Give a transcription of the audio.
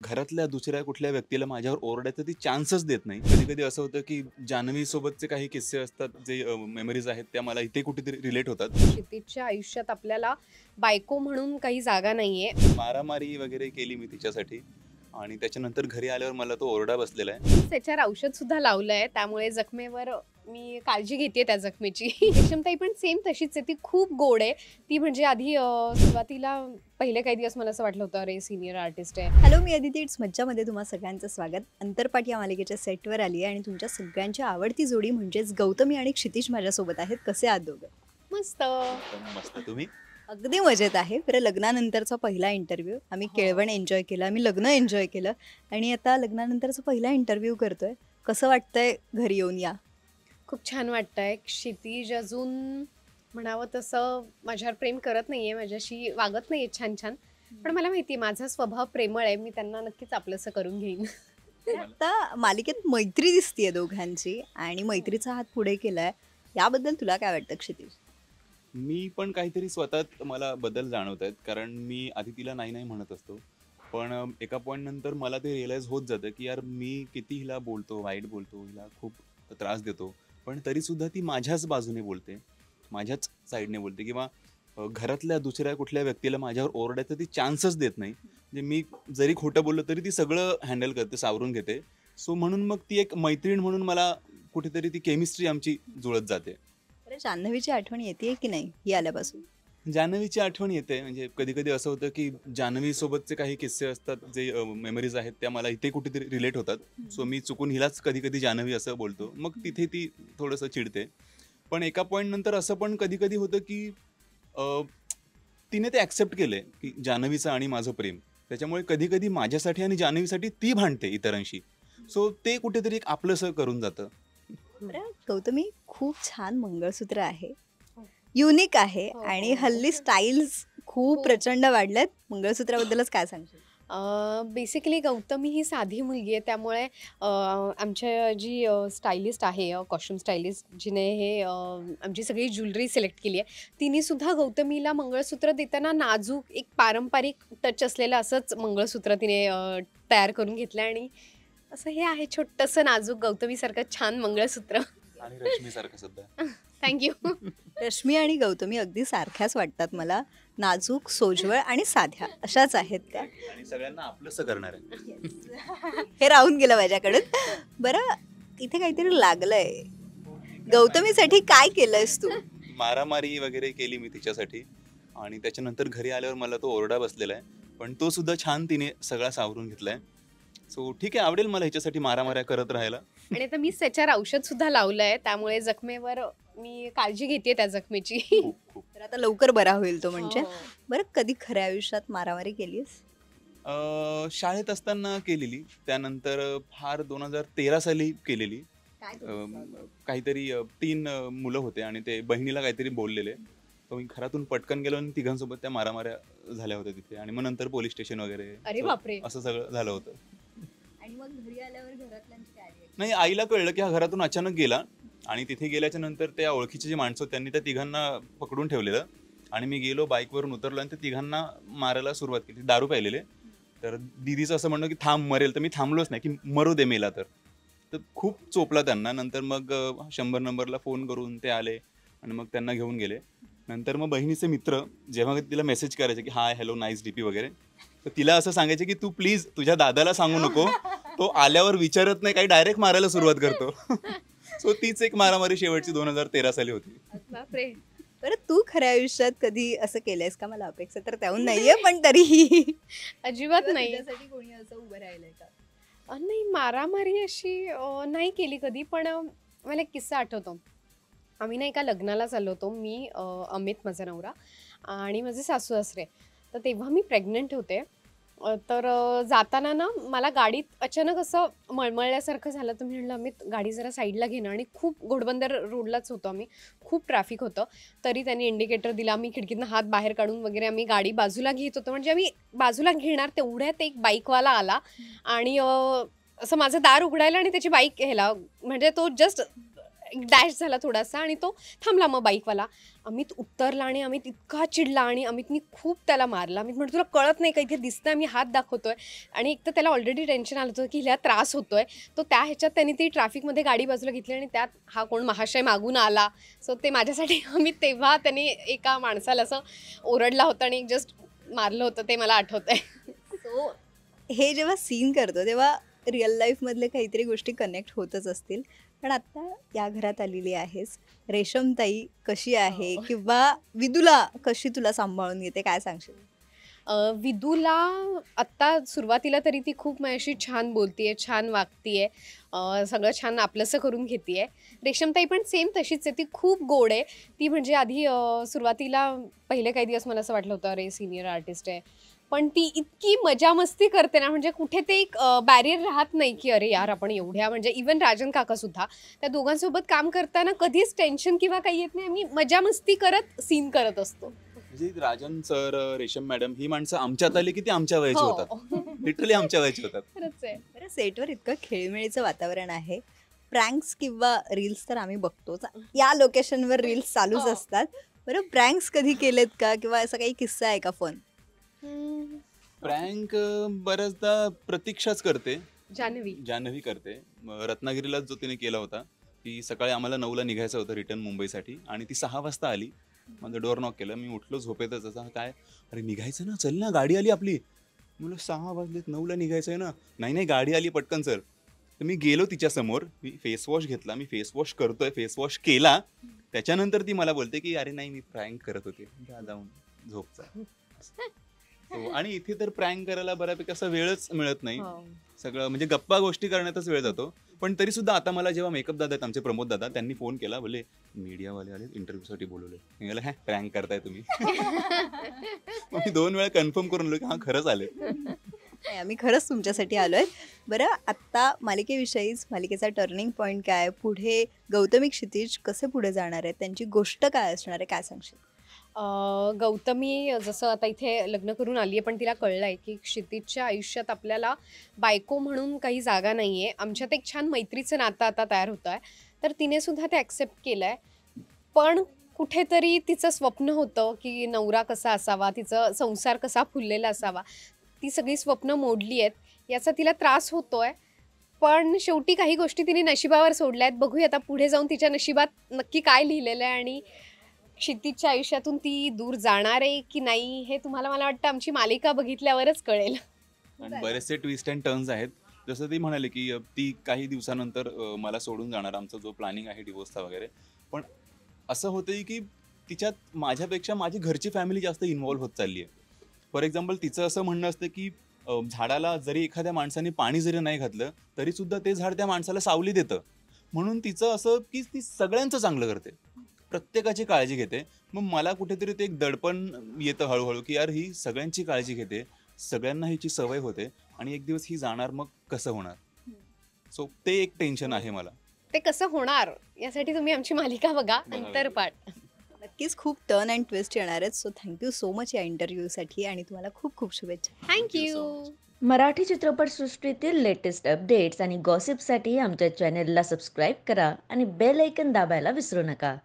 घरातल्या दुसऱ्या कुठल्या व्यक्तीला माझ्यावर ओरडायचा ती चान्सच देत नाही. कधी-कधी असं होतं, की जान्हवी सोबतचे काही किस्से असतात, जे मेमरीज आहेत त्या मला इथे कुठेतरी रिलेट होतात. क्षितिजच्या आयुष्यात आपल्याला बायको म्हणून काही जागा नाहीये. मारामारी वगैरे केली मी तिच्यासाठी आणि त्याच्यानंतर घरी आल्यावर मला तो ओरडा बसलेला आहे. त्याच्यावर औषध सुद्धा लावलंय, त्यामुळे जखमेवर मी काळजी घेते त्या जखमेची. रेशमताई पण सेम तशीच आहे, ती खूप गोड आहे. ती म्हणजे आधी सुरुवातीला पहिले काही दिवस मला असं वाटलं होतं, अरे सिनियर आर्टिस्ट आहे. Hello, me Aditi. इट्स मज्जामध्ये तुम्हा सगळ्यांचं स्वागत. अंतरपाट या मालिकेच्या सेटवर आली आहे आणि तुमच्या सगळ्यांची आवडती जोडी म्हणजेच गौतमी आणि क्षितिज माझ्यासोबत आहेत. कसे आहात दोघं? मस्त. एकदम मस्त. तुम्ही? अगदी मजेत आहे. बरं, लग्नानंतरचा पहिला इंटरव्ह्यू आम्ही केळवण एन्जॉय केलं, आम्ही लग्न एन्जॉय केलं आणि आता लग्नानंतरचा पहिला इंटरव्ह्यू करतोय. कसं वाटतंय घरी येऊन? या. खूप छान वाटतंय. क्षितिज अजून म्हणावं तसं माझ्यावर प्रेम करत नाहीये, माझ्याशी वागत नाहीये छान छान. पण मला माहिती माझा स्वभाव प्रेमळ आहे, मी त्यांना नक्कीच आपलंसं करून घेईन. आता मालिकेत मैत्री दिसतीये दोघांची आणि मैत्रीचा हात पुढे केलाय. याबद्दल तुला काय वाटतं क्षितिज? मी पण काहीतरी स्वतःत मला बदल जाणवत आहेत. कारण मी आधी तिला नाही नाही म्हणत असतो. पण एका पॉईंट नंतर मला ते रिअलाईज होत जातं, की यार मी किती हिला बोलतो, वाईट बोलतो, हिला खूप त्रास देतो. पण तरीसुद्धा ती माझ्याच बाजूने बोलते, माझ्याच साईडने बोलते किंवा घरातल्या दुसऱ्या कुठल्या व्यक्तीला माझ्यावर ओरडायचा ती चान्सच देत नाही. म्हणजे मी जरी खोटं बोललो तरी ती सगळं हँडल करते, सावरून घेते. सो म्हणून मग ती एक मैत्रीण म्हणून मला कुठेतरी ती केमिस्ट्री आमची जुळत जाते. बरं, जान्हवीची आठवण येते की नाही ही आल्यापासून? जान्हवीची आठवण येते. म्हणजे कधी-कधी असं होतं, की जान्हवी सोबतचे काही किस्से असतात, जे मेमरीज आहेत त्या मला इथे कुठेतरी रिलेट होतात. सो मी चुकून हिलाच कधी-कधी जान्हवी असं बोलतो. मग तिथे ती थोडंसं चिडते. पण एका पॉईंट नंतर असं पण कधी-कधी होतं, की अ, तिने ते ॲक्सेप्ट केलंय, की जान्हवीचं आणि माझं प्रेम. त्याच्यामुळे कधी-कधी माझ्यासाठी आणि जान्हवीसाठी ती भांडते इतरांशी. सो ते कुठेतरी एक आपलंसं करून जातं. बरं, गौतमी, खूप छान मंगळसूत्र आहे, युनिक आहे हो, आणि हो. हल्ली स्टाईल्स खूप हो. प्रचंड वाढल्यात. मंगळसूत्राबद्दलच काय सांगशील? बेसिकली गौतमी ही साधी मुलगी आहे, त्यामुळे आमच्या जी स्टायलिस्ट आहे, कॉस्ट्युम स्टायलिस्ट जिने हे आमची सगळी ज्वेलरी सिलेक्ट केली आहे, तिने सुद्धा गौतमीला मंगळसूत्र देताना नाजूक एक पारंपरिक टच असलेलं असंच मंगळसूत्र तिने तयार करून घेतलं आणि असं हे आहे छोटंसं नाजूक गौतमीसारखं छान मंगळसूत्र. आणि रश्मीसारखं सुद्धा. थँक्यू. रश्मी आणि गौतमी अगदी सारख्याच वाटतात मला. नाजूक, सोज्वळ आणि साध्या अशाच आहेत त्या. आणि सगळ्यांना आपलंसं करणार आहे. हे राहून गेलं माझ्याकडून. बरं, इथे काहीतरी लागलंय. गौतमीसाठी काय केलंयस तू? मारामारी वगैरे केली मी तिच्यासाठी आणि त्याच्यानंतर घरी आल्यावर मला तो ओरडा बसलेला आहे. पण तो सुद्धा छान तिने सगळा सावरून घेतलाय. सो ठीक आहे, आवडेल मला ह्याच्यासाठी मारामाऱ्या करत राहायला. आणि आता मी त्याच्यावर औषध सुद्धा लावलंय, त्यामुळे जखमेवर मी काळजी घेते त्या जखमेची. खूप खूप. तर आता लवकर बरा होईल तो म्हणजे. हो. बरं, कधी खऱ्या आयुष्यात मारामारी केलीस? शाळेत असताना केलेली. त्यानंतर फार 2013 साली केलेली. काहीतरी 3 मुलं होते आणि ते बहिणीला काहीतरी बोललेले. तर मी घरातून पटकन गेलो आणि तिघांसोबत त्या मारामाऱ्या झाल्या होत्या तिथे आणि मग नंतर पोलीस स्टेशन वगैरे. अरे So, बापरे. असं सगळं झालं होतं. आणि मग घरी आल्यावर घरातल्यांची काय reaction? नाही, आईला कळलं की हा घरातून अचानक गेला आणि तिथे गेल्याच्या नंतर त्या ओळखीचे जे माणसं होते त्यांनी त्या तिघांना पकडून ठेवलेलं आणि मी गेलो, बाईकवरून उतरलो आणि त्या तिघांना मारायला सुरुवात केली. दारू प्यायलेले. तर दीदीचं असं म्हणणं की थांब, मरेल. तर मी थांबलोच नाही की मरू दे मेला तर. तर खूप चोपला त्यांना. नंतर मग 100 नंबरला फोन करून ते आले आणि मग त्यांना घेऊन गेले. नंतर मग बहिणीचे मित्र जेव्हा तिला मेसेज करायचे की हाय, हॅलो, नाईस डीपी वगैरे, तर तिला असं सांगायचे की तू प्लीज तुझ्या दादाला सांगू नको, तो आल्यावर विचारत नाही काही, डायरेक्ट मारायला सुरुवात करतो. सो तीच एक मारामारी शेवटची 2013 साली होती. बापरे. बरं, तू खऱ्या आयुष्यात कधी असं केलंयस का? मला अपेक्षा तर त्याहून नाहीये, पण तरीही. अजिबात नाही. तुझ्यासाठी कोणी असं उभं राहिलंय का? नाही, मारामारी अशी नाही केली कधी, पण मला एक किस्सा आठवतो. आम्ही ना एका लग्नाला चाललो होतो. मी, अमित माझा नवरा आणि माझे सासू-सासरे. तर तेव्हा मी प्रेग्नंट होते. तर जाताना ना मला गाडीत अचानक असं मळमळल्यासारखं झालं. तर मी म्हटलं, "अमित, गाडी जरा साईडला घे ना." आणि खूप घोडबंदर रोडलाच होतो आम्ही. खूप ट्रॅफिक होतं. तरी त्यांनी इंडिकेटर दिला. आम्ही खिडकीतनं हात बाहेर काढून वगैरे आम्ही गाडी बाजूला घेत होतो. म्हणजे आम्ही बाजूला घेणार तेवढ्यात एक बाईकवाला आला आणि असं माझं दार उघडायला आणि त्याची बाईक ह्याला, म्हणजे तो जस्ट डॅश झाला थोडासा आणि तो थांबला. मग बाईकवाला अमित उतरला आणि अमित इतका चिडला आणि अमितनी खूप त्याला मारला. अमित म्हणतो तुला कळत नाही का इथे दिसतंय मी हात दाखवतोय. आणि एक तर त्याला ऑलरेडी टेन्शन आलं होतं की हिला त्रास होतोय. तो त्या ह्याच्यात त्यांनी ती ट्रॅफिकमध्ये गाडी बाजूला घेतली आणि त्यात हा कोण महाशय मागून आला. सो ते माझ्यासाठी अमित तेव्हा त्यांनी एका माणसाला असं ओरडला होता आणि जस्ट मारलं होतं ते मला आठवतंय. सो हे जेव्हा सीन करतो तेव्हा रिअल लाईफमधले काहीतरी गोष्टी कनेक्ट होतच असतील. पण आता या घरात आलेली आहेस, रेशमताई कशी आहे किंवा विदूला कशी तुला सांभाळून घेते, काय सांगशील? विदूला आत्ता सुरुवातीला तरी ती खूप माझ्याशी छान बोलतीये, छान वागतीये, सगळं छान आपलंसं करून घेतीये. रेशमताई पण सेम तशीच आहे, ती खूप गोड आहे. ती म्हणजे आधी सुरुवातीला पहिले काही दिवस मला असं वाटलं होतं अरे सिनियर आर्टिस्ट आहे, पण ती इतकी मजा मस्ती करते ना, म्हणजे कुठे ते एक बॅरियर राहत नाही की अरे यार आपण एवढ्या, म्हणजे इवन राजन काका सुद्धा त्या दोघांसोबत काम करताना कधीच टेन्शन किंवा काही येत नाही. आम्ही मजा मस्ती करत सीन करत असतो. म्हणजे राजन सर, रेशम मॅडम ही माणसं आमच्यात आली की ती आमच्या वयाची हो. होतात, लिटरली आमच्या वयाची होतात. खरंच आहे. बरं, सेटवर इतकं खेळमेळीचं वातावरण आहे, प्रँक्स किंवा रील्स तर आम्ही बघतोच, या लोकेशनवर रील्स चालूच हो. असतात. बरं, प्रँक्स कधी केलेत का किंवा असा काही किस्सा आहे का फन? प्रँक बऱ्याचदा प्रतीक्षाच करते, जान्हवी करते. रत्नागिरीला जो तिने केला होता की सकाळी आम्हाला 9ला निघायचं होतं रिटर्न मुंबईसाठी आणि ती 6 वाजता आली. माझं डोअर नॉक केलं, मी उठलो झोपेतच. असं काय, अरे निघायचं ना, चल ना, गाडी आली आपली. म्हणलं 6 वाजलेत, 9ला निघायचं आहे ना. नाही नाही, गाडी आली पटकन सर. तर मी गेलो तिच्या समोर, मी फेस वॉश घेतला, मी फेस वॉश करतोय, फेस वॉश केला. त्याच्यानंतर ती मला बोलते की अरे नाही मी प्रँक करत होते, जा जाऊन झोपचा. आणि इथे तर प्रँक करायला बऱ्यापैकी असा वेळच मिळत नाही. सगळं म्हणजे गप्पा गोष्टी करण्यातच वेळ जातो. पण तरी सुद्धा आता मला जेव्हा मेकअप दादा आहेत आमचे, प्रमोद दादा, त्यांनी फोन केला, बोले मीडियावाले आले, इंटरव्ह्यूसाठी बोलवले. मी बोलले प्रँक करताय तुम्ही? मग मी 2 वेळा कन्फर्म करून आलो की हा खरंच आले. नाही, आम्ही खरंच तुमच्यासाठी आलोय. बरं, आत्ता मालिकेविषयीच, मालिकेचा टर्निंग पॉईंट काय, पुढे गौतमी क्षितिज कसे पुढे जाणार आहेत, त्यांची गोष्ट काय असणार आहे, काय सांगशील? गौतमी जसं आता इथे लग्न करून आली आहे, पण तिला कळलं आहे की क्षितिजच्या आयुष्यात आपल्याला बायको म्हणून काही जागा नाही आहे. आमच्यात एक छान मैत्रीचं नातं आता तयार होतं आहे, तर तिने सुद्धा ते ॲक्सेप्ट केलं आहे. पण कुठेतरी तिचं स्वप्न होतं की नवरा कसा असावा, तिचं संसार कसा फुललेला असावा, ती सगळी स्वप्न मोडली आहेत. याचा तिला त्रास होतो आहे. पण शेवटी काही गोष्टी तिने नशिबावर सोडल्या आहेत. बघूया आता पुढे जाऊन तिच्या नशिबात नक्की काय लिहिलेलं आहे आणि क्षितिजच्या आयुष्यातून ती दूर जाणार आहे की नाही हे तुम्हाला, मला वाटतं, आमची मालिका बघितल्यावरच कळेल. आणि बरेचसे ट्विस्ट अँड टर्न्स आहेत. जसं ती म्हणाली की ती काही दिवसानंतर मला सोडून जाणार, आमचा जो प्लॅनिंग आहे डिवोर्सचा वगैरे. पण असं होतंय की तिच्यात माझ्यापेक्षा माझी घरची फॅमिली जास्त इन्व्हॉल्व्ह होत चालली आहे. फॉर एक्झाम्पल तिचं असं म्हणणं असतं की झाडाला जरी एखाद्या माणसाने पाणी जरी नाही घातलं तरी सुद्धा ते झाड त्या माणसाला सावली देतं. म्हणून तिचं असं की ती सगळ्यांचं चांगलं करते, प्रत्येकाची काळजी घेते. मग मला कुठेतरी ते एक दडपण येतं हळूहळू की यार ही सगळ्यांची काळजी घेते, सगळ्यांना हिची सवय होते आणि एक दिवस ही जाणार, मग कसं होणार? सो ते एक टेन्शन आहे मला. ते कसं होणार यासाठी तुम्ही आमची मालिका बघा, अंतरपाठ. नक्कीच खूप टर्न अँड ट्विस्ट येणार आहेत. सो थँक्यू सो मच या इंटरव्ह्यूसाठी आणि तुम्हाला खूप खूप शुभेच्छा. थँक्यू. मराठी चित्रपटसृष्टीतील लेटेस्ट अपडेट्स आणि गॉसिपसाठी आमच्या चॅनेलला सबस्क्राईब करा आणि बेल ऐकन दाबायला विसरू नका.